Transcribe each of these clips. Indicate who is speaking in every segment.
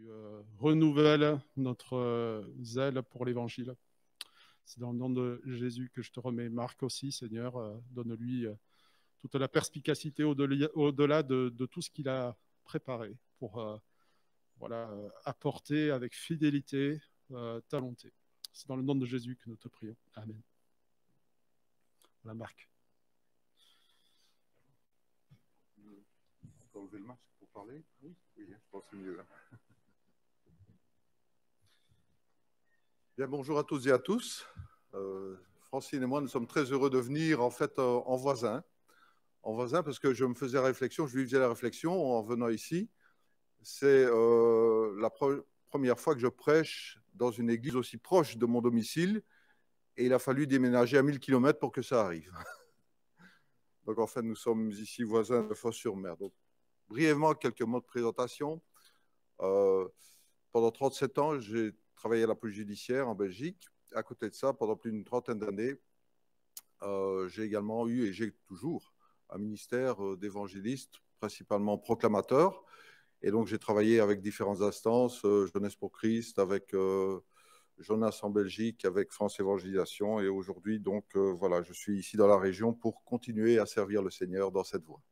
Speaker 1: tu renouvelles notre zèle pour l'Évangile. C'est dans le nom de Jésus que je te remets Marc aussi, Seigneur. Donne-lui toute la perspicacité au-delà de tout ce qu'il a préparé pour apporter avec fidélité ta volonté. C'est dans le nom de Jésus que nous te prions. Amen. Voilà, Marc.
Speaker 2: On peut enlever le masque pour parler? Oui, je pense que c'est mieux. Bien, bonjour à toutes et à tous. Francine et moi, nous sommes très heureux de venir en fait en voisin. En voisin parce que je me faisais réflexion, je lui faisais la réflexion en venant ici. C'est la première fois que je prêche dans une église aussi proche de mon domicile et il a fallu déménager à 1000 km pour que ça arrive. Donc en fait, nous sommes ici voisins de Fos-sur-Mer. Donc brièvement, quelques mots de présentation. Pendant 37 ans, j'ai travaillé à la police judiciaire en Belgique. À côté de ça, pendant plus d'une trentaine d'années, j'ai également eu et j'ai toujours un ministère d'évangélistes, principalement proclamateurs. Et donc, j'ai travaillé avec différentes instances, Jeunesse pour Christ, avec Jonas en Belgique, avec France Évangélisation. Et aujourd'hui, donc, voilà, je suis ici dans la région pour continuer à servir le Seigneur dans cette voie.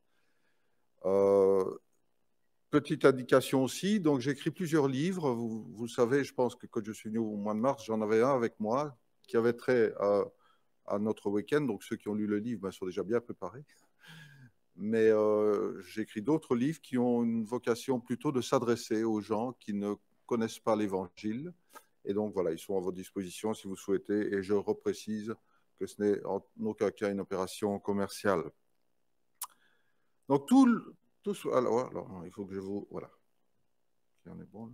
Speaker 2: Petite indication aussi, donc j'écris plusieurs livres. Vous savez, je pense que quand je suis venu au mois de mars, j'en avais un avec moi qui avait trait à notre week-end. Donc ceux qui ont lu le livre sont déjà bien préparés. Mais j'écris d'autres livres qui ont une vocation plutôt de s'adresser aux gens qui ne connaissent pas l'Évangile. Et donc voilà, ils sont à votre disposition si vous souhaitez. Et je reprécise que ce n'est en aucun cas une opération commerciale. Donc alors, il faut que je vous... Voilà. On est bon là.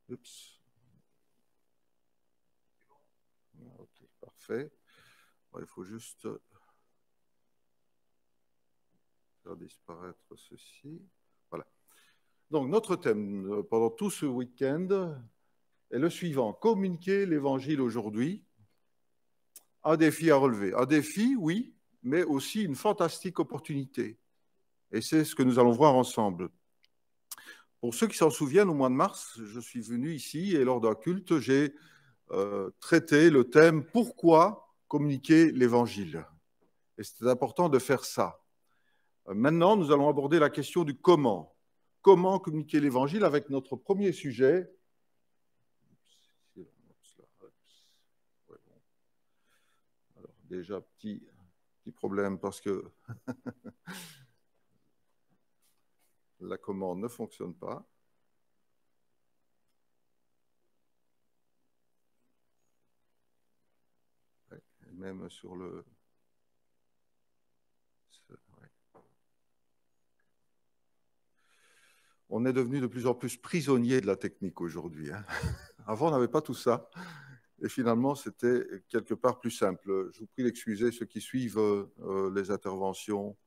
Speaker 2: Oups. Ok, parfait. Bon, il faut juste faire disparaître ceci. Voilà. Donc, notre thème pendant tout ce week-end est le suivant. Communiquer l'Évangile aujourd'hui. Un défi à relever. Un défi, oui, mais aussi une fantastique opportunité. Et c'est ce que nous allons voir ensemble. Pour ceux qui s'en souviennent, au mois de mars, je suis venu ici et lors d'un culte, j'ai traité le thème « Pourquoi communiquer l'Évangile ?» Et c'était important de faire ça. Maintenant, nous allons aborder la question du comment. Comment communiquer l'Évangile avec notre premier sujet. Alors, déjà, petit problème parce que la commande ne fonctionne pas. Même sur le... Ouais. On est devenu de plus en plus prisonnier de la technique aujourd'hui. Hein. Avant, on n'avait pas tout ça. Et finalement, c'était quelque part plus simple. Je vous prie d'excuser ceux qui suivent les interventions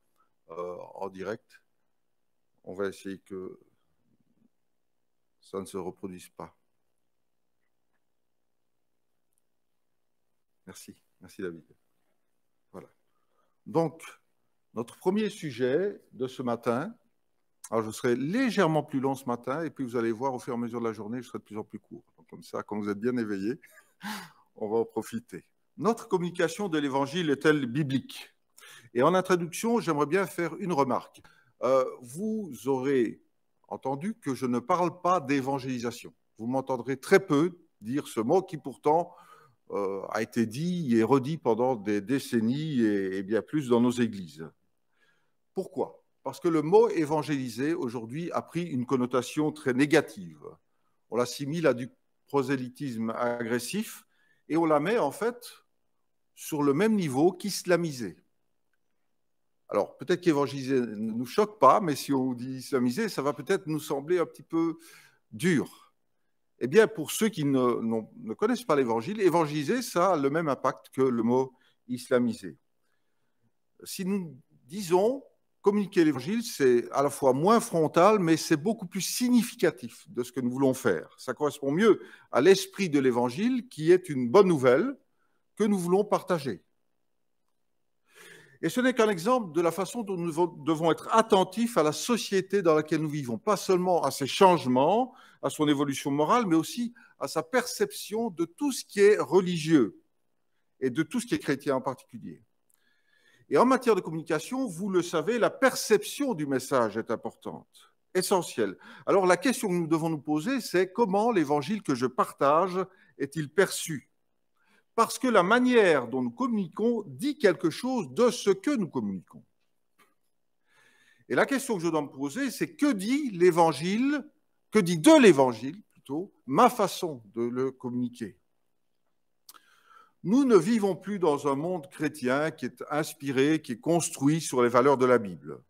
Speaker 2: en direct. On va essayer que ça ne se reproduise pas. Merci. Merci, David. Voilà. Donc, notre premier sujet de ce matin, alors je serai légèrement plus long ce matin, et puis vous allez voir au fur et à mesure de la journée, je serai de plus en plus court. Donc, comme ça, quand vous êtes bien éveillés, on va en profiter. Notre communication de l'Évangile est-elle biblique? Et en introduction, j'aimerais bien faire une remarque. Vous aurez entendu que je ne parle pas d'évangélisation. Vous m'entendrez très peu dire ce mot qui pourtant a été dit et redit pendant des décennies et bien plus dans nos églises. Pourquoi? Parce que le mot évangéliser aujourd'hui a pris une connotation très négative. On l'assimile à du prosélytisme agressif et on la met en fait sur le même niveau qu'islamiser. Alors, peut-être qu'évangéliser ne nous choque pas, mais si on dit islamiser, ça va peut-être nous sembler un petit peu dur. Eh bien, pour ceux qui ne connaissent pas l'évangile, évangéliser, ça a le même impact que le mot islamiser. Si nous disons communiquer l'évangile, c'est à la fois moins frontal, mais c'est beaucoup plus significatif de ce que nous voulons faire. Ça correspond mieux à l'esprit de l'évangile, qui est une bonne nouvelle que nous voulons partager. Et ce n'est qu'un exemple de la façon dont nous devons être attentifs à la société dans laquelle nous vivons, pas seulement à ses changements, à son évolution morale, mais aussi à sa perception de tout ce qui est religieux et de tout ce qui est chrétien en particulier. Et en matière de communication, vous le savez, la perception du message est importante, essentielle. Alors la question que nous devons nous poser, c'est comment l'évangile que je partage est-il perçu ? Parce que la manière dont nous communiquons dit quelque chose de ce que nous communiquons. Et la question que je dois me poser, c'est que dit l'évangile, que dit de l'évangile, plutôt, ma façon de le communiquer. Nous ne vivons plus dans un monde chrétien qui est inspiré, qui est construit sur les valeurs de la Bible.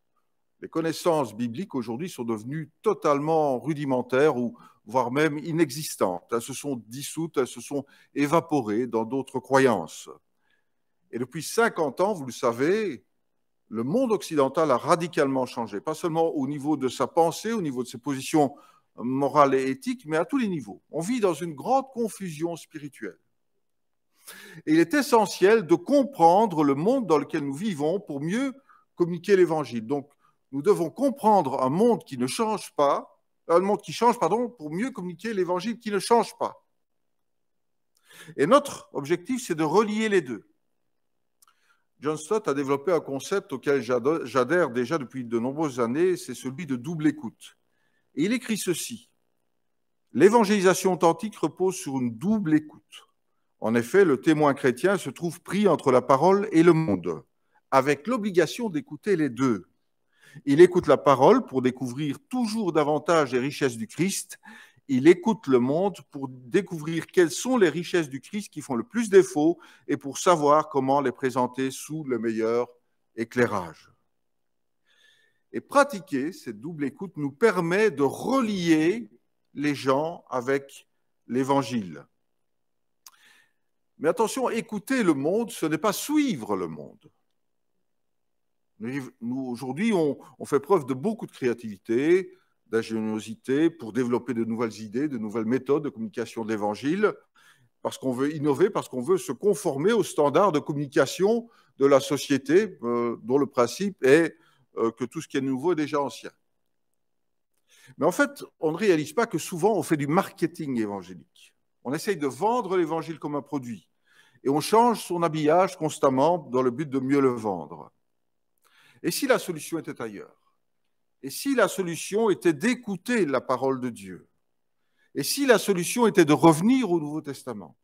Speaker 2: Les connaissances bibliques aujourd'hui sont devenues totalement rudimentaires ou voire même inexistantes. Elles se sont dissoutes, elles se sont évaporées dans d'autres croyances. Et depuis 50 ans, vous le savez, le monde occidental a radicalement changé, pas seulement au niveau de sa pensée, au niveau de ses positions morales et éthiques, mais à tous les niveaux. On vit dans une grande confusion spirituelle. Et il est essentiel de comprendre le monde dans lequel nous vivons pour mieux communiquer l'Évangile. Donc, nous devons comprendre un monde qui ne change pas, un monde qui change, pardon, pour mieux communiquer l'Évangile qui ne change pas. Et notre objectif, c'est de relier les deux. John Stott a développé un concept auquel j'adhère déjà depuis de nombreuses années, c'est celui de double écoute. Et il écrit ceci. L'évangélisation authentique repose sur une double écoute. En effet, le témoin chrétien se trouve pris entre la parole et le monde, avec l'obligation d'écouter les deux. Il écoute la parole pour découvrir toujours davantage les richesses du Christ. Il écoute le monde pour découvrir quelles sont les richesses du Christ qui font le plus défaut et pour savoir comment les présenter sous le meilleur éclairage. Et pratiquer cette double écoute nous permet de relier les gens avec l'Évangile. Mais attention, écouter le monde, ce n'est pas suivre le monde. Nous, aujourd'hui, on fait preuve de beaucoup de créativité, d'ingéniosité pour développer de nouvelles idées, de nouvelles méthodes de communication de l'Évangile, parce qu'on veut innover, parce qu'on veut se conformer aux standards de communication de la société, dont le principe est que tout ce qui est nouveau est déjà ancien. Mais en fait, on ne réalise pas que souvent, on fait du marketing évangélique. On essaye de vendre l'Évangile comme un produit, et on change son habillage constamment dans le but de mieux le vendre. Et si la solution était ailleurs? Et si la solution était d'écouter la parole de Dieu? Et si la solution était de revenir au Nouveau Testament?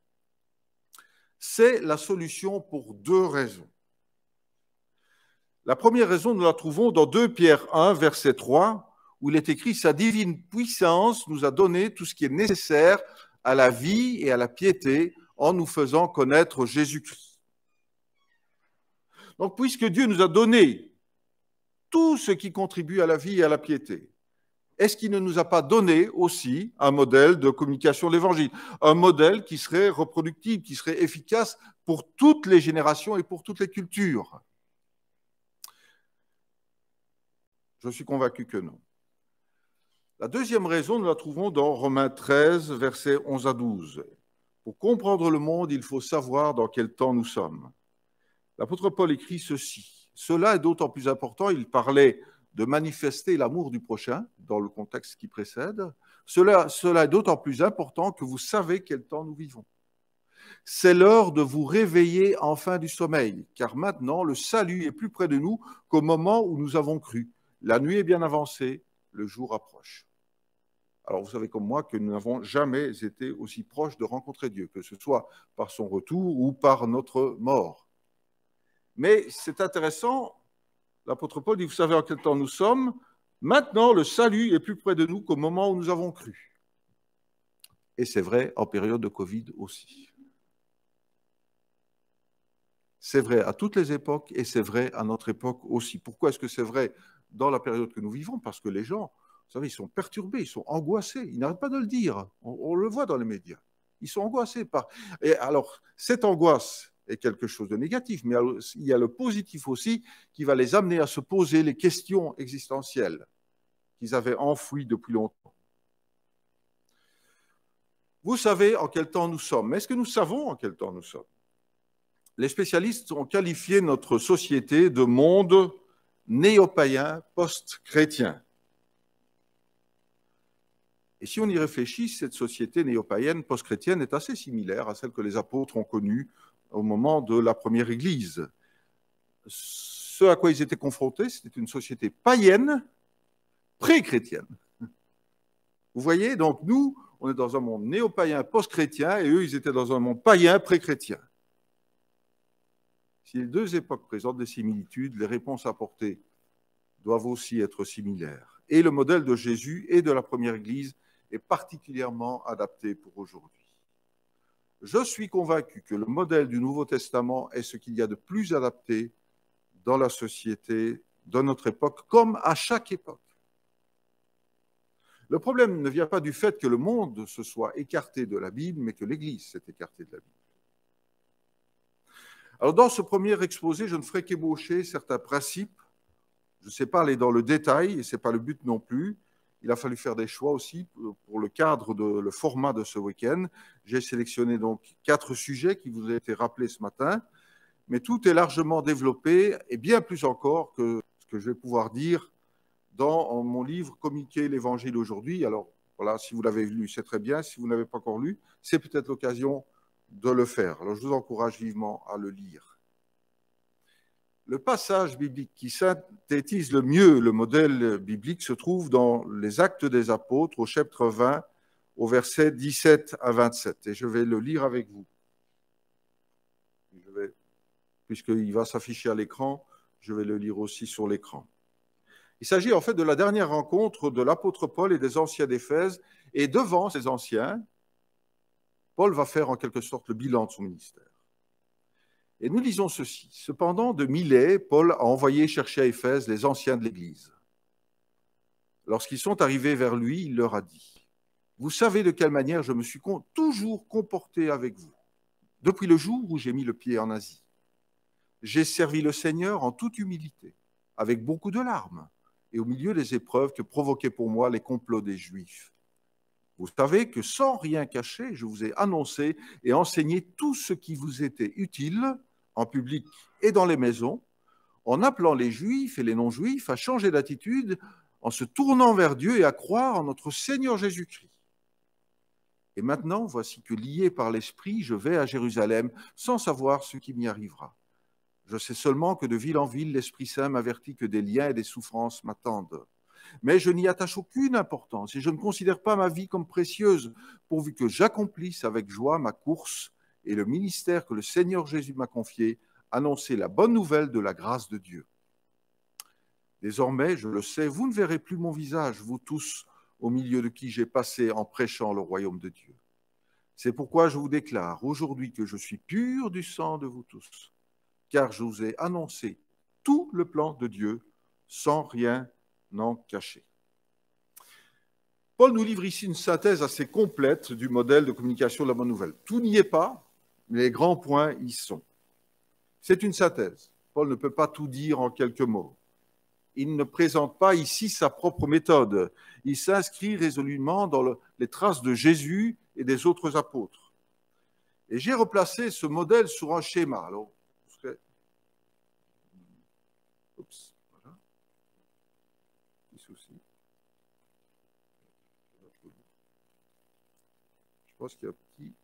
Speaker 2: C'est la solution pour deux raisons. La première raison, nous la trouvons dans 2 Pierre 1, verset 3, où il est écrit « Sa divine puissance nous a donné tout ce qui est nécessaire à la vie et à la piété en nous faisant connaître Jésus-Christ. » Donc, puisque Dieu nous a donné tout ce qui contribue à la vie et à la piété, est-ce qu'il ne nous a pas donné aussi un modèle de communication de l'Évangile, un modèle qui serait reproductible, qui serait efficace pour toutes les générations et pour toutes les cultures? Je suis convaincu que non. La deuxième raison, nous la trouvons dans Romains 13, versets 11 à 12. Pour comprendre le monde, il faut savoir dans quel temps nous sommes. L'apôtre Paul écrit ceci. Cela est d'autant plus important, il parlait de manifester l'amour du prochain dans le contexte qui précède. Cela est d'autant plus important que vous savez quel temps nous vivons. C'est l'heure de vous réveiller enfin du sommeil, car maintenant le salut est plus près de nous qu'au moment où nous avons cru. La nuit est bien avancée, le jour approche. Alors vous savez comme moi que nous n'avons jamais été aussi proches de rencontrer Dieu, que ce soit par son retour ou par notre mort. Mais c'est intéressant, l'apôtre Paul dit, vous savez en quel temps nous sommes, maintenant le salut est plus près de nous qu'au moment où nous avons cru. Et c'est vrai en période de Covid aussi. C'est vrai à toutes les époques et c'est vrai à notre époque aussi. Pourquoi est-ce que c'est vrai dans la période que nous vivons? Parce que les gens, vous savez, ils sont perturbés, ils sont angoissés, ils n'arrêtent pas de le dire, on le voit dans les médias. Ils sont angoissés par... Et alors, cette angoisse est quelque chose de négatif, mais il y a le positif aussi qui va les amener à se poser les questions existentielles qu'ils avaient enfouies depuis longtemps. Vous savez en quel temps nous sommes, mais est-ce que nous savons en quel temps nous sommes? les spécialistes ont qualifié notre société de monde néo-païen post-chrétien. Et si on y réfléchit, cette société néo-païenne post-chrétienne est assez similaire à celle que les apôtres ont connue au moment de la première Église. Ce à quoi ils étaient confrontés, c'était une société païenne pré-chrétienne. Vous voyez, donc nous, on est dans un monde néo-païen post-chrétien et eux, ils étaient dans un monde païen pré-chrétien. Si les deux époques présentent des similitudes, les réponses apportées doivent aussi être similaires. Et le modèle de Jésus et de la première Église est particulièrement adapté pour aujourd'hui. Je suis convaincu que le modèle du Nouveau Testament est ce qu'il y a de plus adapté dans la société de notre époque, comme à chaque époque. Le problème ne vient pas du fait que le monde se soit écarté de la Bible, mais que l'Église s'est écartée de la Bible. Alors, dans ce premier exposé, je ne ferai qu'ébaucher certains principes. Je ne sais pas aller dans le détail, et ce n'est pas le but non plus. Il a fallu faire des choix aussi pour le cadre, le format de ce week-end. J'ai sélectionné donc 4 sujets qui vous ont été rappelés ce matin, mais tout est largement développé, et bien plus encore que ce que je vais pouvoir dire dans mon livre « Communiquer l'Évangile aujourd'hui ». Alors, voilà, si vous l'avez lu, c'est très bien. Si vous n'avez pas encore lu, c'est peut-être l'occasion de le faire. Alors, je vous encourage vivement à le lire. Le passage biblique qui synthétise le mieux le modèle biblique se trouve dans les Actes des Apôtres, au chapitre 20, au verset 17 à 27. Et je vais le lire avec vous. Puisqu'il va s'afficher à l'écran, je vais le lire aussi sur l'écran. Il s'agit en fait de la dernière rencontre de l'apôtre Paul et des anciens d'Éphèse. Et devant ces anciens, Paul va faire en quelque sorte le bilan de son ministère. Et nous lisons ceci. Cependant, de Milet, Paul a envoyé chercher à Éphèse les anciens de l'Église. Lorsqu'ils sont arrivés vers lui, il leur a dit : « Vous savez de quelle manière je me suis toujours comporté avec vous, depuis le jour où j'ai mis le pied en Asie. J'ai servi le Seigneur en toute humilité, avec beaucoup de larmes, et au milieu des épreuves que provoquaient pour moi les complots des Juifs. Vous savez que sans rien cacher, je vous ai annoncé et enseigné tout ce qui vous était utile, en public et dans les maisons, en appelant les Juifs et les non-Juifs à changer d'attitude, en se tournant vers Dieu et à croire en notre Seigneur Jésus-Christ. Et maintenant, voici que lié par l'Esprit, je vais à Jérusalem sans savoir ce qui m'y arrivera. Je sais seulement que de ville en ville, l'Esprit Saint m'avertit que des liens et des souffrances m'attendent. Mais je n'y attache aucune importance et je ne considère pas ma vie comme précieuse, pourvu que j'accomplisse avec joie ma course et le ministère que le Seigneur Jésus m'a confié, annoncer la bonne nouvelle de la grâce de Dieu. Désormais, je le sais, vous ne verrez plus mon visage, vous tous, au milieu de qui j'ai passé en prêchant le royaume de Dieu. C'est pourquoi je vous déclare aujourd'hui que je suis pur du sang de vous tous, car je vous ai annoncé tout le plan de Dieu sans rien en cacher. Paul nous livre ici une synthèse assez complète du modèle de communication de la bonne nouvelle. Tout n'y est pas, mais les grands points y sont. C'est une synthèse. Paul ne peut pas tout dire en quelques mots. Il ne présente pas ici sa propre méthode. Il s'inscrit résolument dans les traces de Jésus et des autres apôtres. Et j'ai replacé ce modèle sur un schéma. Alors, oups, voilà. Petit souci. Je pense qu'il y a un petit...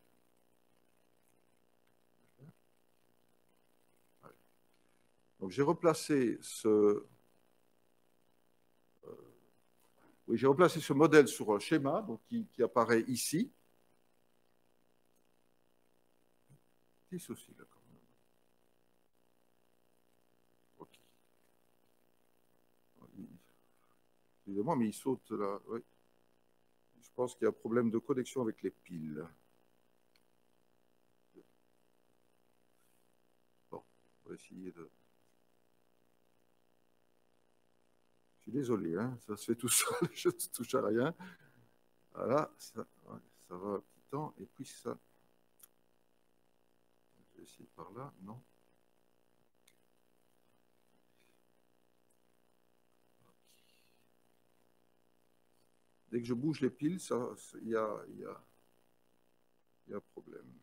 Speaker 2: Donc j'ai replacé ce... j'ai replacé ce modèle sur un schéma donc qui apparaît ici. Petit souci là quand même. Ok. Excusez-moi, mais il saute là. Oui. Je pense qu'il y a un problème de connexion avec les piles. Bon, on va essayer de... Je suis désolé, hein, ça se fait tout seul, je ne touche à rien. Voilà, ça va un petit temps, et puis ça... Je vais essayer par là, non. Dès que je bouge les piles, il y a un problème.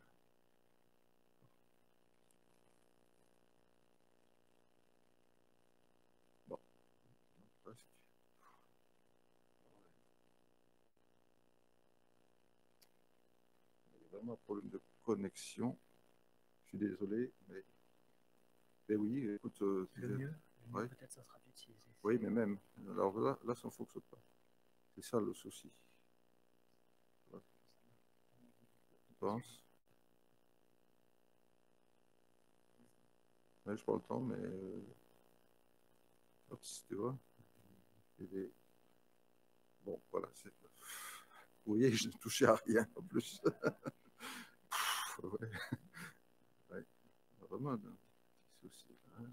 Speaker 2: vraiment un problème de connexion. Je suis désolé, mais oui, écoute.
Speaker 3: Le mieux,
Speaker 2: ouais.
Speaker 3: Peut-être ça sera d'utiliser.
Speaker 2: Oui, mais même. Alors là ça ne fonctionne pas. C'est ça le souci. Je pense. Ouais, je prends le temps, mais. Tu vois. Bon, voilà. Vous voyez, je ne touchais à rien en plus. Ouais. Ouais. Vraiment un petit souci. Hein.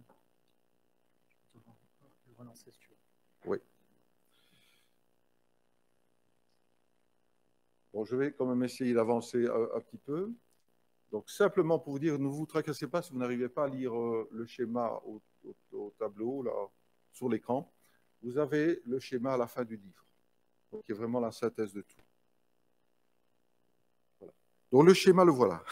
Speaker 3: Relancer si tu veux.
Speaker 2: Oui. Bon, je vais quand même essayer d'avancer un petit peu. Donc, simplement pour vous dire, ne vous tracassez pas si vous n'arrivez pas à lire le schéma au tableau, là, sur l'écran. Vous avez le schéma à la fin du livre, donc, qui est vraiment la synthèse de tout. Voilà. Donc, le schéma, le voilà.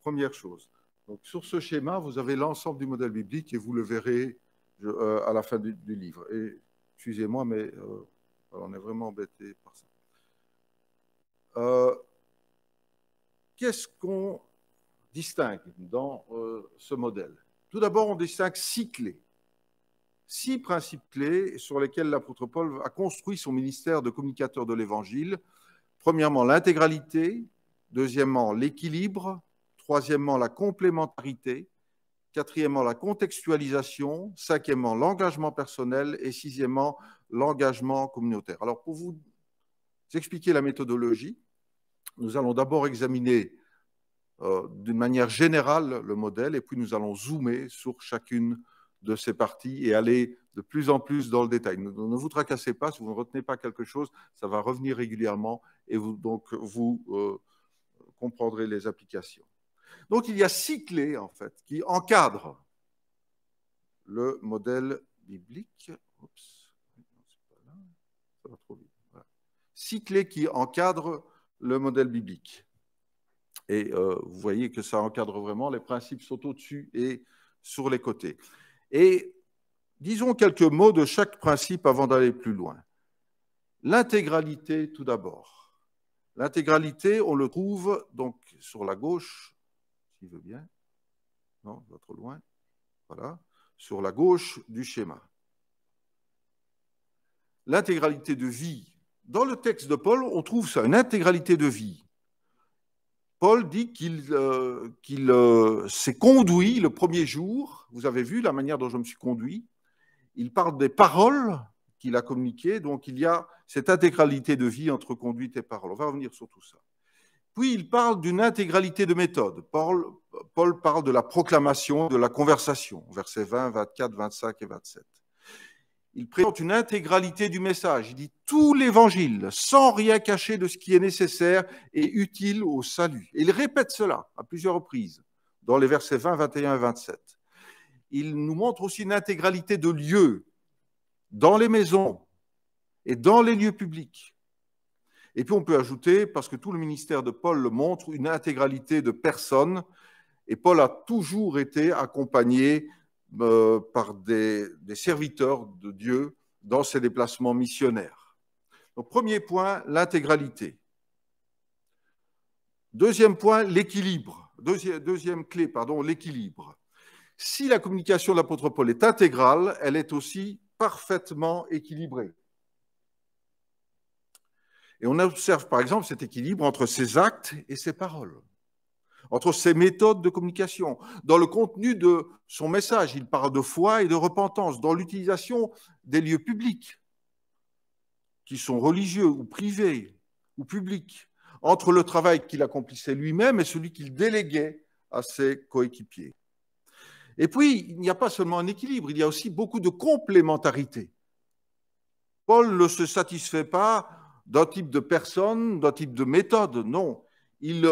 Speaker 2: Première chose. Donc, sur ce schéma, vous avez l'ensemble du modèle biblique et vous le verrez à la fin du livre. Et, excusez-moi, mais on est vraiment embêté par ça. Qu'est-ce qu'on distingue dans ce modèle? Tout d'abord, on distingue 6 clés. 6 principes clés sur lesquels l'apôtre Paul a construit son ministère de communicateur de l'Évangile. Premièrement, l'intégralité. Deuxièmement, l'équilibre. Troisièmement, la complémentarité. Quatrièmement, la contextualisation. Cinquièmement, l'engagement personnel. Et sixièmement, l'engagement communautaire. Alors, pour vous expliquer la méthodologie, nous allons d'abord examiner d'une manière générale le modèle et puis nous allons zoomer sur chacune de ces parties et aller de plus en plus dans le détail. Ne vous tracassez pas, si vous ne retenez pas quelque chose, ça va revenir régulièrement et vous comprendrez les applications. Donc il y a 6 clés en fait qui encadrent le modèle biblique. Oups, c'est pas là, ça va trop vite. Voilà. 6 clés qui encadrent le modèle biblique. Et vous voyez que ça encadre vraiment, les principes sont au-dessus et sur les côtés. Et disons quelques mots de chaque principe avant d'aller plus loin. L'intégralité, tout d'abord. L'intégralité, on le trouve donc sur la gauche, s'il veut bien. Non, je vais trop loin. Voilà, sur la gauche du schéma. L'intégralité de vie. Dans le texte de Paul, on trouve ça, une intégralité de vie. Paul dit qu'il s'est conduit le premier jour. Vous avez vu la manière dont je me suis conduit. Il parle des paroles qu'il a communiquées. Donc, il y a cette intégralité de vie entre conduite et parole. On va revenir sur tout ça. Puis, il parle d'une intégralité de méthode. Paul parle de la proclamation, de la conversation, versets 20, 24, 25 et 27. Il présente une intégralité du message. Il dit tout l'évangile, sans rien cacher de ce qui est nécessaire et utile au salut. Et il répète cela à plusieurs reprises dans les versets 20, 21 et 27. Il nous montre aussi une intégralité de lieux, dans les maisons et dans les lieux publics. Et puis on peut ajouter, parce que tout le ministère de Paul le montre, une intégralité de personnes. Et Paul a toujours été accompagné par des serviteurs de Dieu dans ses déplacements missionnaires. Donc, premier point, l'intégralité. Deuxième point, l'équilibre. Deuxième clé, pardon, l'équilibre. Si la communication de l'apôtre Paul est intégrale, elle est aussi parfaitement équilibrée. Et on observe par exemple cet équilibre entre ses actes et ses paroles, entre ses méthodes de communication. Dans le contenu de son message, il parle de foi et de repentance, dans l'utilisation des lieux publics, qui sont religieux ou privés ou publics, entre le travail qu'il accomplissait lui-même et celui qu'il déléguait à ses coéquipiers. Et puis, il n'y a pas seulement un équilibre, il y a aussi beaucoup de complémentarité. Paul ne se satisfait pas d'un type de personne, d'un type de méthode, non. Il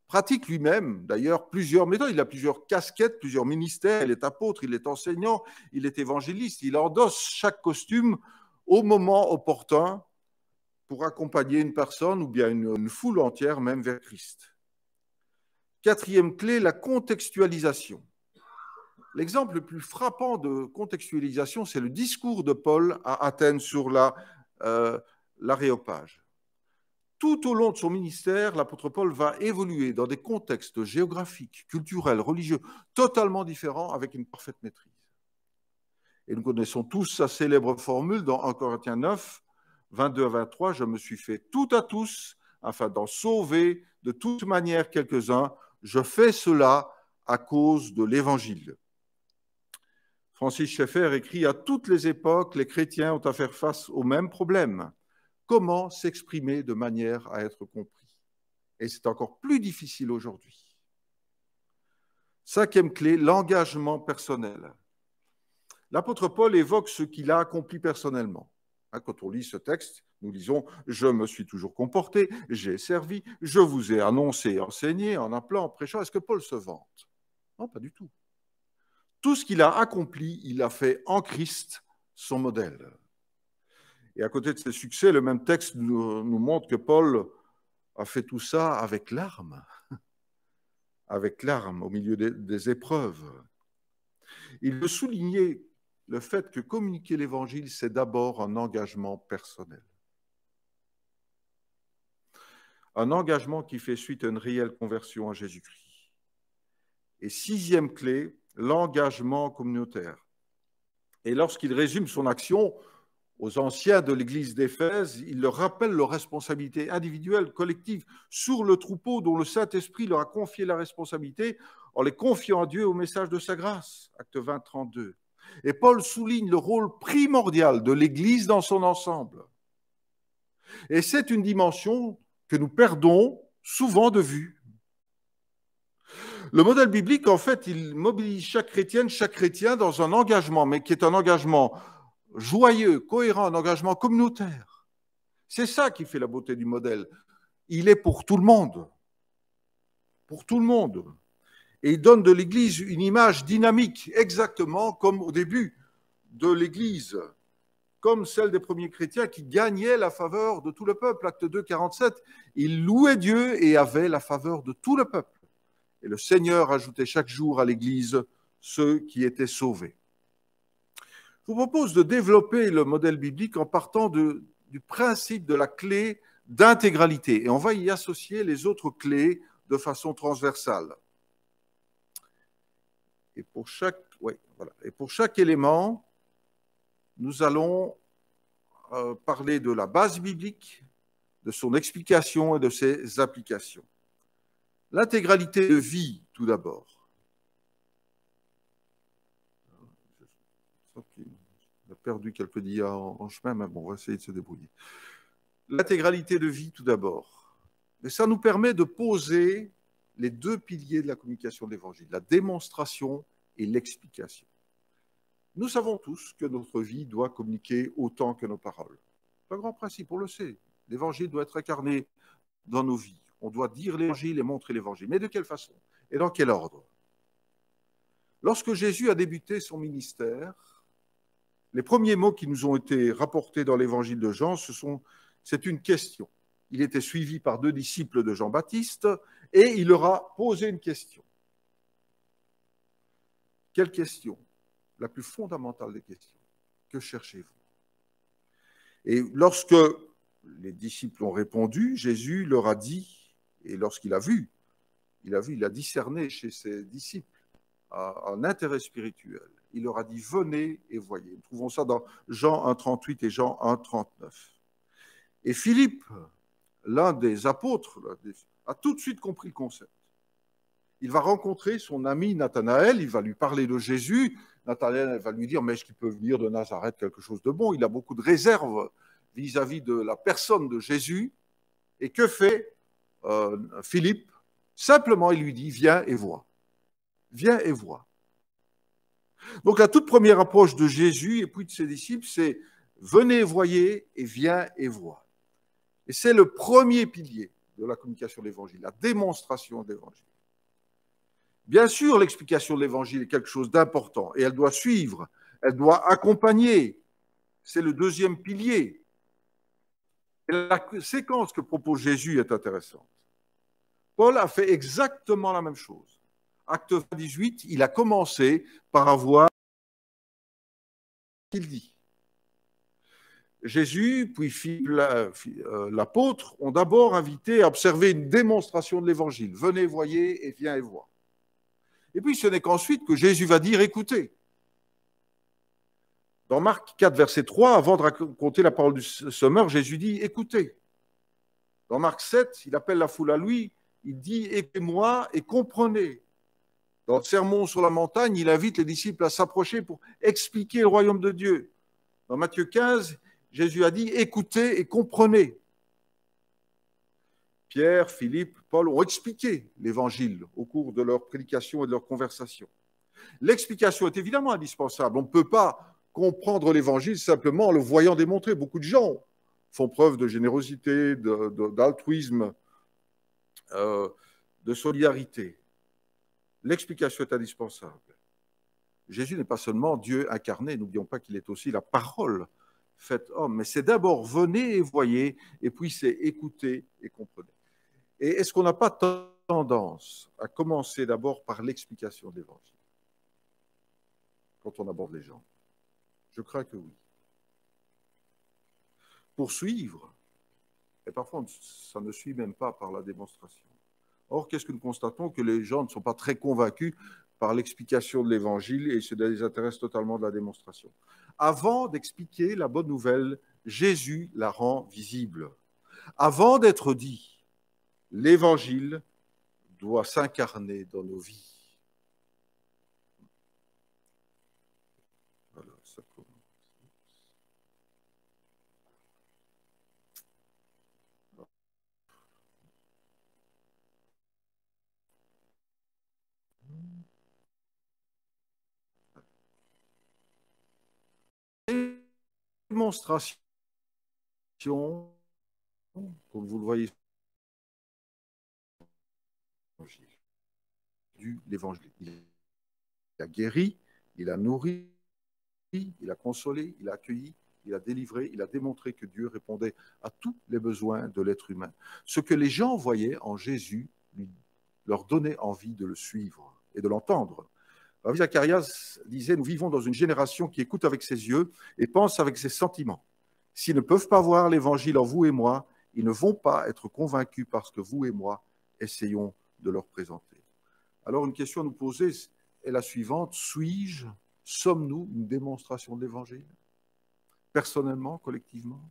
Speaker 2: pratique lui-même, d'ailleurs, plusieurs méthodes. Il a plusieurs casquettes, plusieurs ministères. Il est apôtre, il est enseignant, il est évangéliste. Il endosse chaque costume au moment opportun pour accompagner une personne ou bien une foule entière, même vers Christ. Quatrième clé, la contextualisation. L'exemple le plus frappant de contextualisation, c'est le discours de Paul à Athènes sur l'aréopage. tout au long de son ministère, l'apôtre Paul va évoluer dans des contextes géographiques, culturels, religieux, totalement différents, avec une parfaite maîtrise. Et nous connaissons tous sa célèbre formule dans 1 Corinthiens 9, 22 à 23, « Je me suis fait tout à tous, afin d'en sauver de toute manière quelques-uns. Je fais cela à cause de l'Évangile. » Francis Schaeffer écrit « À toutes les époques, les chrétiens ont à faire face au même problème. Comment s'exprimer de manière à être compris ?» Et c'est encore plus difficile aujourd'hui. 5e clé, l'engagement personnel. L'apôtre Paul évoque ce qu'il a accompli personnellement. Quand on lit ce texte, nous lisons « Je me suis toujours comporté, j'ai servi, je vous ai annoncé et enseigné en appelant, en prêchant. » Est-ce que Paul se vante? Non, pas du tout. Tout ce qu'il a accompli, il a fait en Christ son modèle. Et à côté de ses succès, le même texte nous montre que Paul a fait tout ça avec larmes, au milieu des épreuves. Il veut souligner le fait que communiquer l'Évangile, c'est d'abord un engagement personnel. Un engagement qui fait suite à une réelle conversion à Jésus-Christ. Et 6e clé, l'engagement communautaire. Et lorsqu'il résume son action aux anciens de l'église d'Éphèse, il leur rappelle leur responsabilité individuelle, collective, sur le troupeau dont le Saint-Esprit leur a confié la responsabilité en les confiant à Dieu au message de sa grâce. Acte 20, 32. Et Paul souligne le rôle primordial de l'église dans son ensemble. Et c'est une dimension que nous perdons souvent de vue. Le modèle biblique, en fait, il mobilise chaque chrétien dans un engagement, mais qui est un engagement joyeux, cohérent, un engagement communautaire. C'est ça qui fait la beauté du modèle. Il est pour tout le monde. Pour tout le monde. Et il donne de l'Église une image dynamique, exactement comme au début de l'Église, comme celle des premiers chrétiens qui gagnaient la faveur de tout le peuple. Acte 2, 47, ils louaient Dieu et avaient la faveur de tout le peuple. Et le Seigneur ajoutait chaque jour à l'Église ceux qui étaient sauvés. Je vous propose de développer le modèle biblique en partant du principe de la clé d'intégralité. Et on va y associer les autres clés de façon transversale. Et pour chaque élément, nous allons parler de la base biblique, de son explication et de ses applications. L'intégralité de vie, tout d'abord. On a perdu quelques dias en chemin, mais bon, on va essayer de se débrouiller. L'intégralité de vie, tout d'abord. Et ça nous permet de poser les deux piliers de la communication de l'Évangile, la démonstration et l'explication. Nous savons tous que notre vie doit communiquer autant que nos paroles. C'est un grand principe, on le sait. L'Évangile doit être incarné dans nos vies. On doit dire l'Évangile et montrer l'Évangile. Mais de quelle façon? Et dans quel ordre? Lorsque Jésus a débuté son ministère, les premiers mots qui nous ont été rapportés dans l'Évangile de Jean, c'est une question. Il était suivi par 2 disciples de Jean-Baptiste et il leur a posé une question. Quelle question? La plus fondamentale des questions. Que cherchez-vous? Et lorsque les disciples ont répondu, Jésus leur a dit, et lorsqu'il a vu, il a discerné chez ses disciples un intérêt spirituel. Il leur a dit, venez et voyez. Nous trouvons ça dans Jean 1,38 et Jean 1,39. Et Philippe, l'un des apôtres, a tout de suite compris le concept. Il va rencontrer son ami Nathanaël, il va lui parler de Jésus. Nathanaël va lui dire, mais est-ce qu'il peut venir de Nazareth quelque chose de bon? Il a beaucoup de réserves vis-à-vis de la personne de Jésus. Et que fait Philippe? Simplement, il lui dit, viens et vois. Viens et vois. Donc la toute première approche de Jésus et puis de ses disciples, c'est venez et voyez et viens et vois. Et c'est le premier pilier de la communication de l'Évangile, la démonstration de l'Évangile. Bien sûr, l'explication de l'Évangile est quelque chose d'important et elle doit suivre, elle doit accompagner. C'est le deuxième pilier. Et la séquence que propose Jésus est intéressante. Paul a fait exactement la même chose. Acte 18, il a commencé par avoir ce qu'il dit. Jésus, puis Philippe, l'apôtre, ont d'abord invité à observer une démonstration de l'évangile. Venez, voyez, et viens et vois. Et puis ce n'est qu'ensuite que Jésus va dire, écoutez. Dans Marc 4, verset 3, avant de raconter la parole du semeur, Jésus dit, écoutez. Dans Marc 7, il appelle la foule à lui, il dit, écoutez-moi et comprenez. Dans le sermon sur la montagne, il invite les disciples à s'approcher pour expliquer le royaume de Dieu. Dans Matthieu 15, Jésus a dit, écoutez et comprenez. Pierre, Philippe, Paul ont expliqué l'évangile au cours de leur prédication et de leur conversation. L'explication est évidemment indispensable. On ne peut pas comprendre l'évangile simplement en le voyant démontrer. Beaucoup de gens font preuve de générosité, d'altruisme, de solidarité. L'explication est indispensable. Jésus n'est pas seulement Dieu incarné, n'oublions pas qu'il est aussi la parole faite homme, mais c'est d'abord venez et voyez, et puis c'est écoutez et comprenez. Et est-ce qu'on n'a pas tendance à commencer d'abord par l'explication de l'évangile quand on aborde les gens? Je crains que oui. Pour suivre, et parfois ça ne suit même pas par la démonstration. Or, qu'est-ce que nous constatons? Que les gens ne sont pas très convaincus par l'explication de l'évangile et se désintéressent totalement de la démonstration. Avant d'expliquer la bonne nouvelle, Jésus la rend visible. Avant d'être dit, l'évangile doit s'incarner dans nos vies. Voilà, ça commence. Démonstration, comme vous le voyez, l'évangile. Il a guéri, il a nourri, il a consolé, il a accueilli, il a délivré, il a démontré que Dieu répondait à tous les besoins de l'être humain. Ce que les gens voyaient en Jésus leur donnait envie de le suivre et de l'entendre. Zacharias disait, nous vivons dans une génération qui écoute avec ses yeux et pense avec ses sentiments. S'ils ne peuvent pas voir l'évangile en vous et moi, ils ne vont pas être convaincus parce que vous et moi essayons de leur présenter. Alors une question à nous poser est la suivante, sommes-nous une démonstration de l'évangile? Personnellement, collectivement?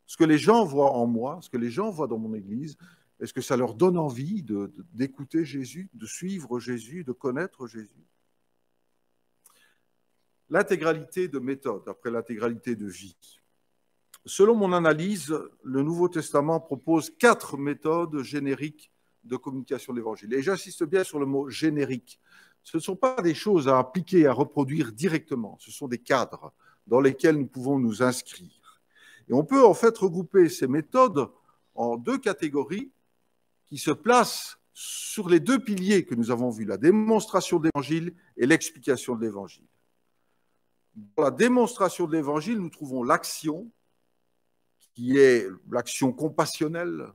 Speaker 2: Ce que les gens voient en moi, ce que les gens voient dans mon église, est-ce que ça leur donne envie d'écouter Jésus, de suivre Jésus, de connaître Jésus? L'intégralité de méthode après l'intégralité de vie. Selon mon analyse, le Nouveau Testament propose 4 méthodes génériques de communication de l'Évangile. Et j'insiste bien sur le mot générique. Ce ne sont pas des choses à appliquer, à reproduire directement. Ce sont des cadres dans lesquels nous pouvons nous inscrire. Et on peut en fait regrouper ces méthodes en 2 catégories qui se placent sur les 2 piliers que nous avons vus, la démonstration de l'Évangile et l'explication de l'Évangile. Dans la démonstration de l'Évangile, nous trouvons l'action, qui est l'action compassionnelle,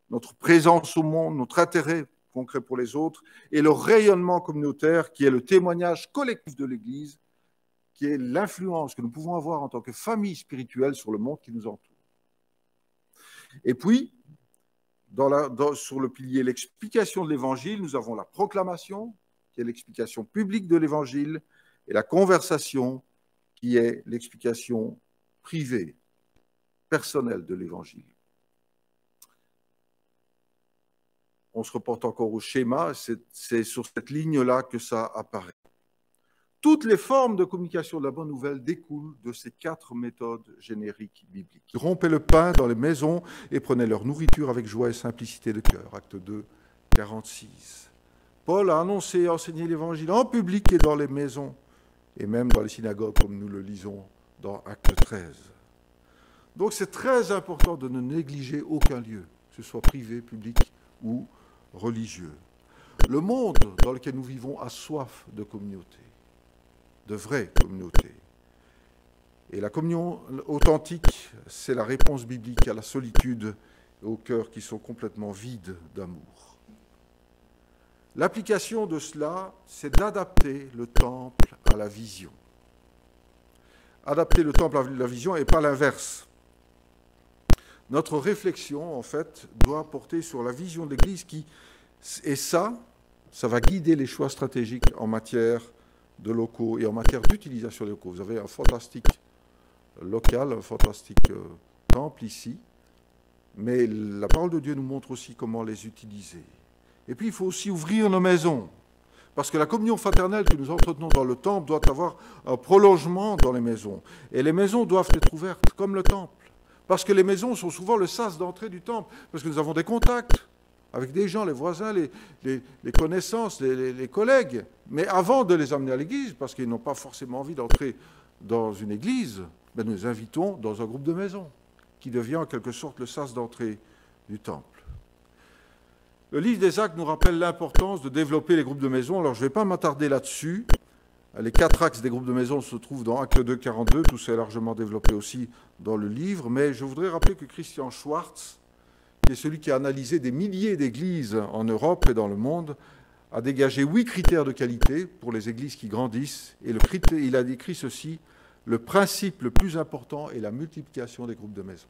Speaker 2: notre présence au monde, notre intérêt concret pour les autres, et le rayonnement communautaire, qui est le témoignage collectif de l'Église, qui est l'influence que nous pouvons avoir en tant que famille spirituelle sur le monde qui nous entoure. Et puis, sur le pilier l'explication de l'Évangile, nous avons la proclamation, qui est l'explication publique de l'Évangile, et la conversation, qui est l'explication privée, personnelle de l'Évangile. On se reporte encore au schéma, c'est sur cette ligne-là que ça apparaît. Toutes les formes de communication de la bonne nouvelle découlent de ces 4 méthodes génériques bibliques. Ils rompaient le pain dans les maisons et prenaient leur nourriture avec joie et simplicité de cœur. Acte 2, 46. Paul a annoncé et enseigné l'Évangile en public et dans les maisons, et même dans les synagogues, comme nous le lisons dans Acte 13. Donc c'est très important de ne négliger aucun lieu, que ce soit privé, public ou religieux. Le monde dans lequel nous vivons a soif de communauté, de vraie communauté. Et la communion authentique, c'est la réponse biblique à la solitude et aux cœurs qui sont complètement vides d'amour. L'application de cela, c'est d'adapter le temple à la vision. adapter le temple à la vision et pas l'inverse. Notre réflexion, en fait, doit porter sur la vision de l'Église et ça va guider les choix stratégiques en matière de locaux et en matière d'utilisation des locaux. Vous avez un fantastique local, un fantastique temple ici, mais la parole de Dieu nous montre aussi comment les utiliser. Et puis, il faut aussi ouvrir nos maisons, parce que la communion fraternelle que nous entretenons dans le temple doit avoir un prolongement dans les maisons. Et les maisons doivent être ouvertes comme le temple. Parce que les maisons sont souvent le sas d'entrée du temple, parce que nous avons des contacts avec des gens, les voisins, les connaissances, les collègues. Mais avant de les amener à l'église, parce qu'ils n'ont pas forcément envie d'entrer dans une église, ben nous les invitons dans un groupe de maisons, qui devient en quelque sorte le sas d'entrée du temple. Le livre des Actes nous rappelle l'importance de développer les groupes de maisons. Alors je ne vais pas m'attarder là-dessus. Les 4 axes des groupes de maison se trouvent dans Acte 2, 42, tout ça est largement développé aussi dans le livre, mais je voudrais rappeler que Christian Schwartz, qui est celui qui a analysé des milliers d'églises en Europe et dans le monde, a dégagé 8 critères de qualité pour les églises qui grandissent, et il a décrit ceci: le principe le plus important est la multiplication des groupes de maison.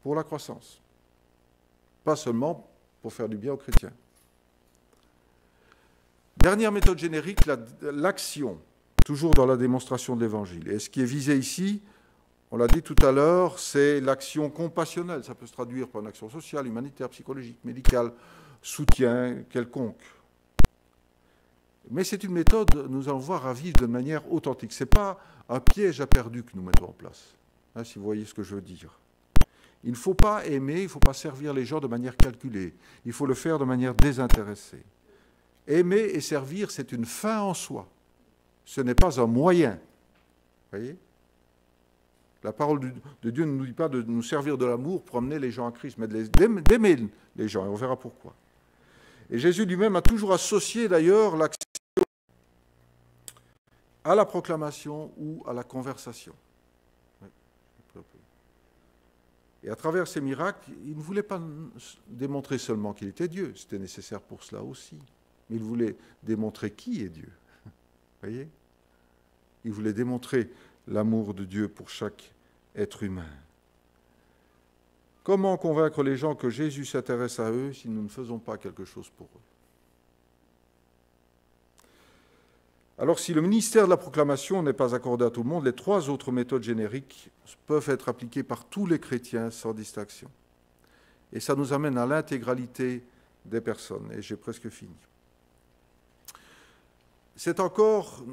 Speaker 2: Pour la croissance. Pas seulement pour faire du bien aux chrétiens. Dernière méthode générique, l'action, toujours dans la démonstration de l'Évangile. Et ce qui est visé ici, on l'a dit tout à l'heure, c'est l'action compassionnelle. Ça peut se traduire par une action sociale, humanitaire, psychologique, médicale, soutien quelconque. Mais c'est une méthode, nous allons voir, à vivre de manière authentique. Ce n'est pas un piège à perdu que nous mettons en place, hein, si vous voyez ce que je veux dire. Il ne faut pas aimer, il ne faut pas servir les gens de manière calculée. Il faut le faire de manière désintéressée. Aimer et servir, c'est une fin en soi. Ce n'est pas un moyen. Vous voyez ? La parole de Dieu ne nous dit pas de nous servir de l'amour pour amener les gens à Christ, mais d'aimer les gens, et on verra pourquoi. Et Jésus lui-même a toujours associé d'ailleurs l'action à la proclamation ou à la conversation. Et à travers ces miracles, il ne voulait pas démontrer seulement qu'il était Dieu, c'était nécessaire pour cela aussi. Mais il voulait démontrer qui est Dieu. Vous voyez ? Il voulait démontrer l'amour de Dieu pour chaque être humain. Comment convaincre les gens que Jésus s'intéresse à eux si nous ne faisons pas quelque chose pour eux ? Alors, si le ministère de la proclamation n'est pas accordé à tout le monde, les 3 autres méthodes génériques peuvent être appliquées par tous les chrétiens sans distinction. Et ça nous amène à l'intégralité des personnes. Et j'ai presque fini. C'est encore,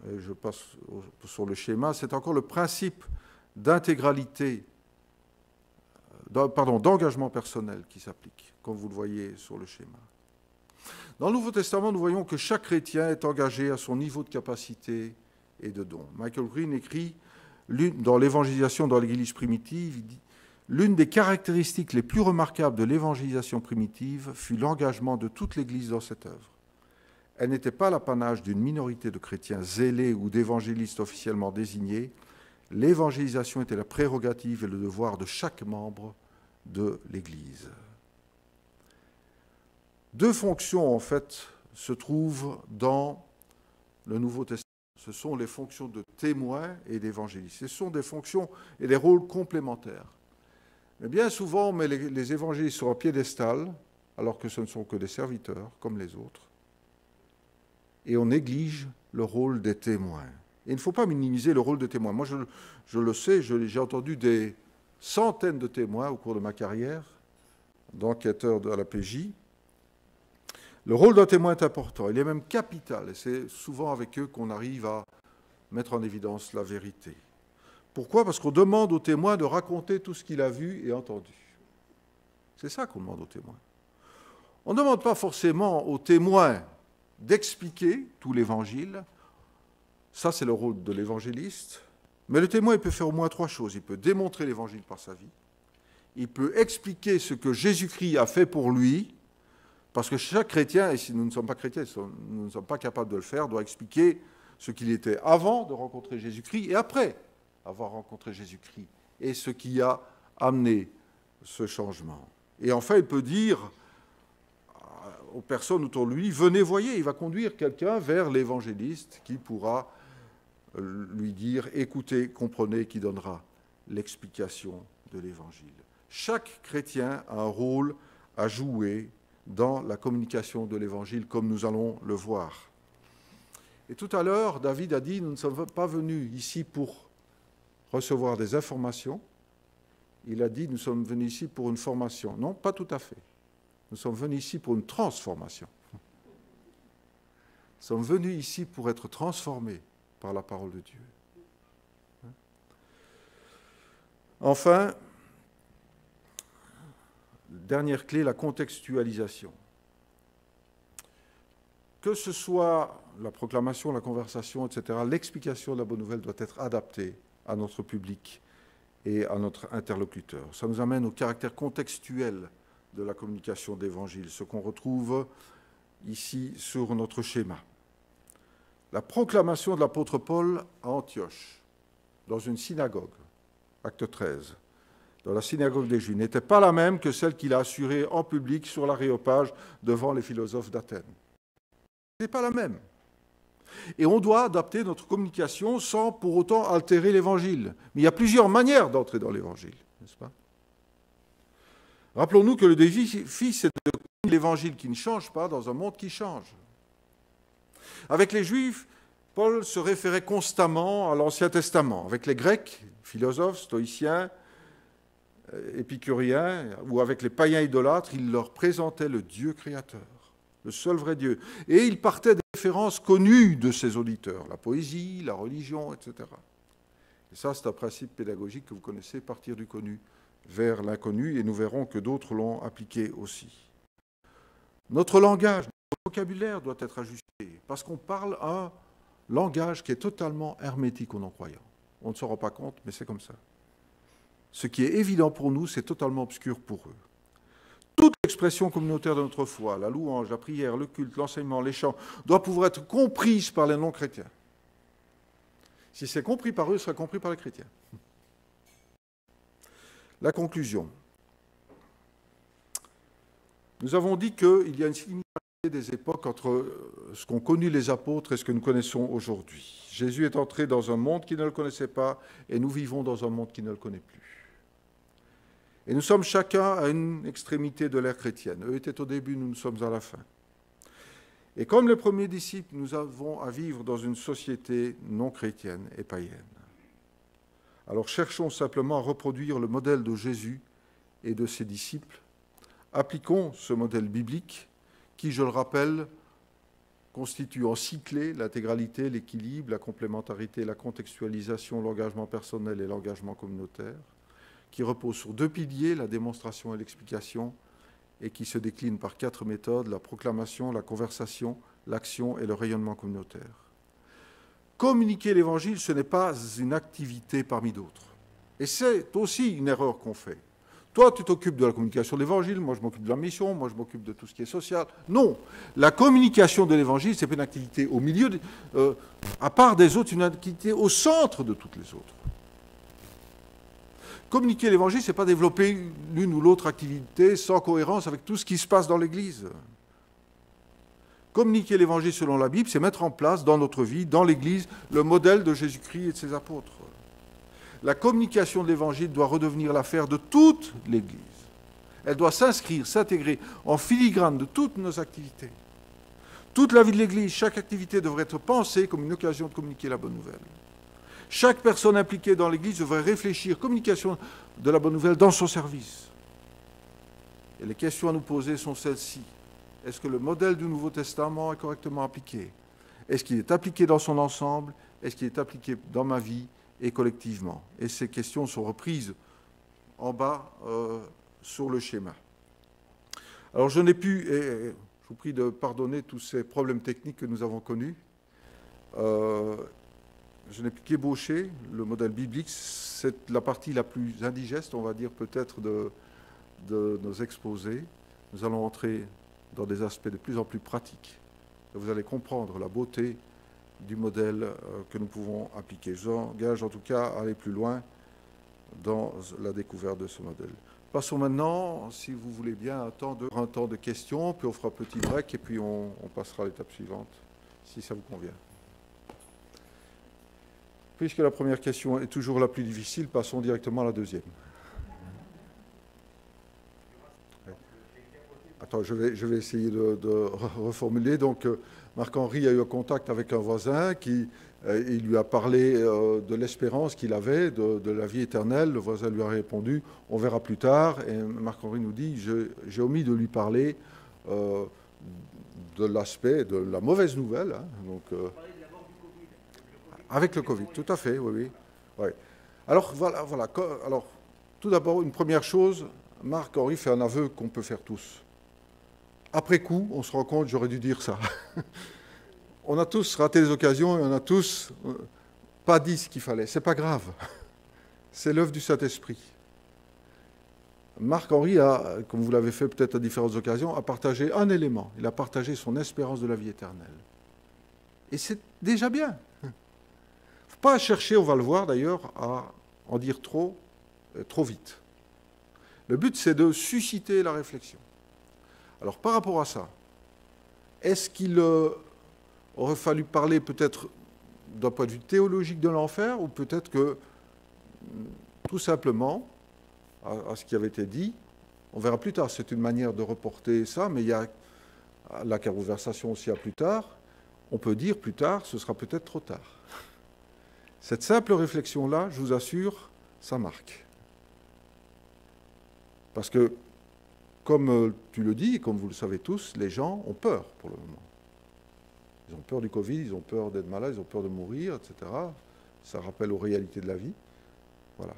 Speaker 2: et je passe sur le schéma, c'est encore le principe d'intégralité, d'engagement personnel qui s'applique, comme vous le voyez sur le schéma. Dans le Nouveau Testament, nous voyons que chaque chrétien est engagé à son niveau de capacité et de don. Michael Green écrit dans l'évangélisation dans l'Église primitive, il dit « L'une des caractéristiques les plus remarquables de l'évangélisation primitive fut l'engagement de toute l'Église dans cette œuvre. Elle n'était pas l'apanage d'une minorité de chrétiens zélés ou d'évangélistes officiellement désignés. L'évangélisation était la prérogative et le devoir de chaque membre de l'Église. » 2 fonctions, en fait, se trouvent dans le Nouveau Testament. Ce sont les fonctions de témoin et d'évangéliste. Ce sont des fonctions et des rôles complémentaires. Mais bien souvent, on met les évangélistes sur un piédestal, alors que ce ne sont que des serviteurs, comme les autres. Et on néglige le rôle des témoins. Et il ne faut pas minimiser le rôle des témoins. Moi, je le sais, j'ai entendu des centaines de témoins au cours de ma carrière d'enquêteur à la PJ. Le rôle d'un témoin est important, il est même capital, et c'est souvent avec eux qu'on arrive à mettre en évidence la vérité. Pourquoi ? Parce qu'on demande au témoin de raconter tout ce qu'il a vu et entendu. C'est ça qu'on demande au témoin. On ne demande pas forcément au témoin d'expliquer tout l'évangile, ça c'est le rôle de l'évangéliste, mais le témoin il peut faire au moins 3 choses. Il peut démontrer l'évangile par sa vie, il peut expliquer ce que Jésus-Christ a fait pour lui, parce que chaque chrétien, et si nous ne sommes pas chrétiens, nous ne sommes pas capables de le faire, doit expliquer ce qu'il était avant de rencontrer Jésus-Christ et après avoir rencontré Jésus-Christ, et ce qui a amené ce changement. Et enfin, il peut dire aux personnes autour de lui, venez, voyez, il va conduire quelqu'un vers l'évangéliste qui pourra lui dire « Écoutez, comprenez » qui donnera l'explication de l'Évangile. Chaque chrétien a un rôle à jouer dans la communication de l'Évangile, comme nous allons le voir. Et tout à l'heure, David a dit « Nous ne sommes pas venus ici pour recevoir des informations. » Il a dit « Nous sommes venus ici pour une formation. » Non, pas tout à fait. Nous sommes venus ici pour une transformation. Nous sommes venus ici pour être transformés par la parole de Dieu. Enfin, dernière clé, la contextualisation. Que ce soit la proclamation, la conversation, etc., l'explication de la bonne nouvelle doit être adaptée à notre public et à notre interlocuteur. Ça nous amène au caractère contextuel de la communication d'Évangile, ce qu'on retrouve ici sur notre schéma. La proclamation de l'apôtre Paul à Antioche, dans une synagogue, acte 13, dans la synagogue des Juifs, n'était pas la même que celle qu'il a assurée en public sur l'aréopage devant les philosophes d'Athènes. Ce n'est pas la même. Et on doit adapter notre communication sans pour autant altérer l'Évangile. Mais il y a plusieurs manières d'entrer dans l'Évangile, n'est-ce pas? Rappelons-nous que le défi, c'est de communiquer l'Évangile qui ne change pas dans un monde qui change. Avec les Juifs, Paul se référait constamment à l'Ancien Testament. Avec les Grecs, philosophes, stoïciens, épicuriens, ou avec les païens idolâtres, il leur présentait le Dieu créateur, le seul vrai Dieu. Et il partait des références connues de ses auditeurs, la poésie, la religion, etc. Et ça, c'est un principe pédagogique que vous connaissez, partir du connu vers l'inconnu, et nous verrons que d'autres l'ont appliqué aussi. Notre langage, notre vocabulaire doit être ajusté, parce qu'on parle un langage qui est totalement hermétique aux non-croyants. On ne s'en rend pas compte, mais c'est comme ça. Ce qui est évident pour nous, c'est totalement obscur pour eux. Toute l'expression communautaire de notre foi, la louange, la prière, le culte, l'enseignement, les chants, doit pouvoir être comprise par les non-chrétiens. Si c'est compris par eux, ce sera compris par les chrétiens. La conclusion. Nous avons dit qu'il y a une similarité des époques entre ce qu'ont connu les apôtres et ce que nous connaissons aujourd'hui. Jésus est entré dans un monde qui ne le connaissait pas et nous vivons dans un monde qui ne le connaît plus. Et nous sommes chacun à une extrémité de l'ère chrétienne. Eux étaient au début, nous sommes à la fin. Et comme les premiers disciples, nous avons à vivre dans une société non chrétienne et païenne. Alors cherchons simplement à reproduire le modèle de Jésus et de ses disciples. Appliquons ce modèle biblique qui, je le rappelle, constitue en 6 clés l'intégralité, l'équilibre, la complémentarité, la contextualisation, l'engagement personnel et l'engagement communautaire, qui repose sur 2 piliers, la démonstration et l'explication, et qui se décline par 4 méthodes, la proclamation, la conversation, l'action et le rayonnement communautaire. Communiquer l'Évangile, ce n'est pas une activité parmi d'autres. Et c'est aussi une erreur qu'on fait. Toi, tu t'occupes de la communication de l'Évangile, moi je m'occupe de la mission, moi je m'occupe de tout ce qui est social. Non, la communication de l'Évangile, ce n'est pas une activité au milieu, à part des autres, une activité au centre de toutes les autres. Communiquer l'Évangile, ce n'est pas développer l'une ou l'autre activité sans cohérence avec tout ce qui se passe dans l'Église. Communiquer l'Évangile selon la Bible, c'est mettre en place dans notre vie, dans l'Église, le modèle de Jésus-Christ et de ses apôtres. La communication de l'Évangile doit redevenir l'affaire de toute l'Église. Elle doit s'inscrire, s'intégrer en filigrane de toutes nos activités. Toute la vie de l'Église, chaque activité devrait être pensée comme une occasion de communiquer la bonne nouvelle. Chaque personne impliquée dans l'Église devrait réfléchir communication de la bonne nouvelle dans son service. Et les questions à nous poser sont celles-ci. Est-ce que le modèle du Nouveau Testament est correctement appliqué? Est-ce qu'il est appliqué dans son ensemble? Est-ce qu'il est appliqué dans ma vie et collectivement? Et ces questions sont reprises en bas sur le schéma. Alors je n'ai pu, et je vous prie de pardonner tous ces problèmes techniques que nous avons connus, je n'ai pu qu'ébaucher le modèle biblique. C'est la partie la plus indigeste, on va dire peut-être, de nos exposés. Nous allons entrer dans des aspects de plus en plus pratiques. Et vous allez comprendre la beauté du modèle que nous pouvons appliquer. Je vous engage en tout cas à aller plus loin dans la découverte de ce modèle. Passons maintenant, si vous voulez bien, un temps de questions, puis on fera un petit break et puis on passera à l'étape suivante, si ça vous convient. Puisque la première question est toujours la plus difficile, passons directement à la deuxième. Attends, je vais essayer de reformuler. Donc, Marc-Henri a eu un contact avec un voisin qui il lui a parlé de l'espérance qu'il avait, de la vie éternelle. Le voisin lui a répondu, on verra plus tard. Et Marc-Henri nous dit, j'ai omis de lui parler de l'aspect, de la mauvaise nouvelle. Hein, donc, avec le Covid, tout à fait, oui. Ouais. Alors, voilà. Alors, tout d'abord, une première chose, Marc-Henri fait un aveu qu'on peut faire tous. Après coup, on se rend compte, j'aurais dû dire ça. On a tous raté les occasions et on a tous pas dit ce qu'il fallait. C'est pas grave. C'est l'œuvre du Saint-Esprit. Marc-Henri a, comme vous l'avez fait peut-être à différentes occasions, a partagé un élément. Il a partagé son espérance de la vie éternelle. Et c'est déjà bien. Il ne faut pas chercher, on va le voir d'ailleurs, à en dire trop vite. Le but, c'est de susciter la réflexion. Alors, par rapport à ça, est-ce qu'il aurait fallu parler peut-être d'un point de vue théologique de l'enfer, ou peut-être que, tout simplement, à ce qui avait été dit, on verra plus tard, c'est une manière de reporter ça, mais il y a la conversation aussi à plus tard, on peut dire plus tard, ce sera peut-être trop tard. Cette simple réflexion-là, je vous assure, ça marque. Parce que, comme tu le dis, et comme vous le savez tous, les gens ont peur pour le moment. Ils ont peur du Covid, ils ont peur d'être malades, ils ont peur de mourir, etc. Ça rappelle aux réalités de la vie. Voilà.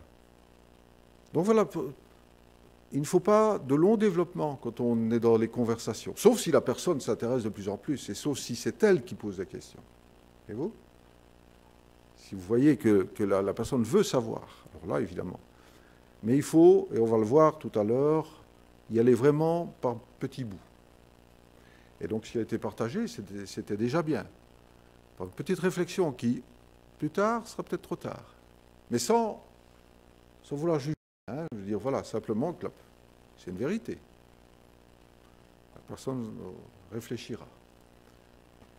Speaker 2: Donc voilà, il ne faut pas de long développement quand on est dans les conversations, sauf si la personne s'intéresse de plus en plus, et sauf si c'est elle qui pose la question. Et vous? Si vous voyez que la personne veut savoir, alors là, évidemment. Mais il faut, et on va le voir tout à l'heure, y aller vraiment par petits bouts. Et donc, ce qui a été partagé, c'était déjà bien. Par une petite réflexion qui, plus tard, sera peut-être trop tard. Mais sans vouloir juger. Hein, je veux dire, voilà, simplement que c'est une vérité. La personne réfléchira.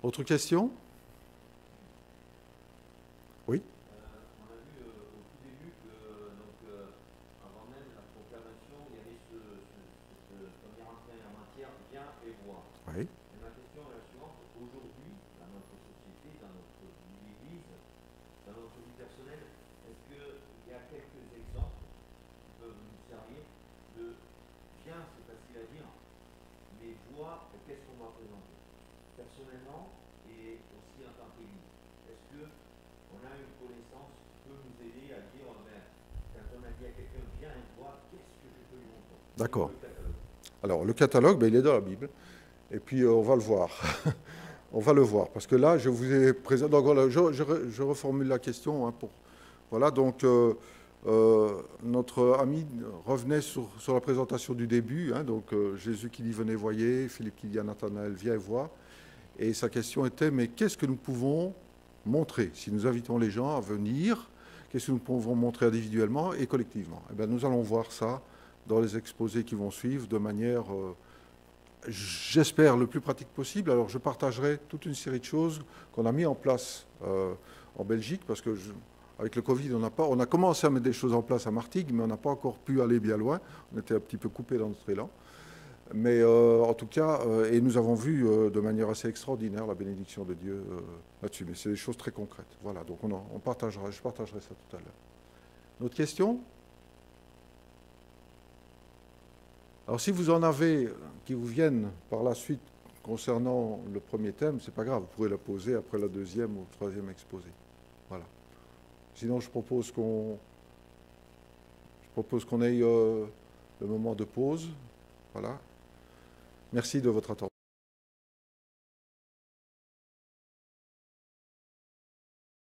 Speaker 2: Autre question? Oui?
Speaker 4: On a vu au tout début que, avant même la proclamation, il y avait ce premier entrain en matière bien et voir.
Speaker 2: Oui.
Speaker 4: Et ma question est la suivante. Aujourd'hui, dans notre société, dans notre Église, dans notre vie personnelle, est-ce qu'il y a quelques exemples qui peuvent nous servir de bien, c'est facile à dire, mais voir qu'est-ce qu'on va présenter personnellement et aussi en tant qu'Église? Est-ce qu'on a une connaissance qui peut nous aider à dire, quand on a dit à quelqu'un viens et vois, qu'est-ce que je peux lui montrer?
Speaker 2: D'accord. Alors, le catalogue, il est dans la Bible. Et puis, on va le voir. On va le voir. Parce que là, je vous ai présenté... Donc, voilà, je reformule la question. Hein, voilà, donc, notre ami revenait sur la présentation du début. Hein, donc, Jésus qui dit, venez, voyez. Philippe qui dit à Nathanaël, viens et vois. Et sa question était, mais qu'est-ce que nous pouvons montrer? Si nous invitons les gens à venir, qu'est-ce que nous pouvons montrer individuellement et collectivement? Eh bien, nous allons voir ça dans les exposés qui vont suivre de manière, j'espère, le plus pratique possible. Alors, je partagerai toute une série de choses qu'on a mis en place en Belgique, parce que avec le Covid, on a commencé à mettre des choses en place à Martigues, mais on n'a pas encore pu aller bien loin. On était un petit peu coupé dans notre élan. Mais en tout cas, et nous avons vu de manière assez extraordinaire la bénédiction de Dieu là-dessus. Mais c'est des choses très concrètes. Voilà, donc je partagerai ça tout à l'heure. D'autres questions? Alors si vous en avez qui vous viennent par la suite concernant le premier thème, c'est pas grave, vous pourrez la poser après la deuxième ou le troisième exposé. Voilà. Sinon, je propose qu'on ait le moment de pause. Voilà. Merci de votre attention.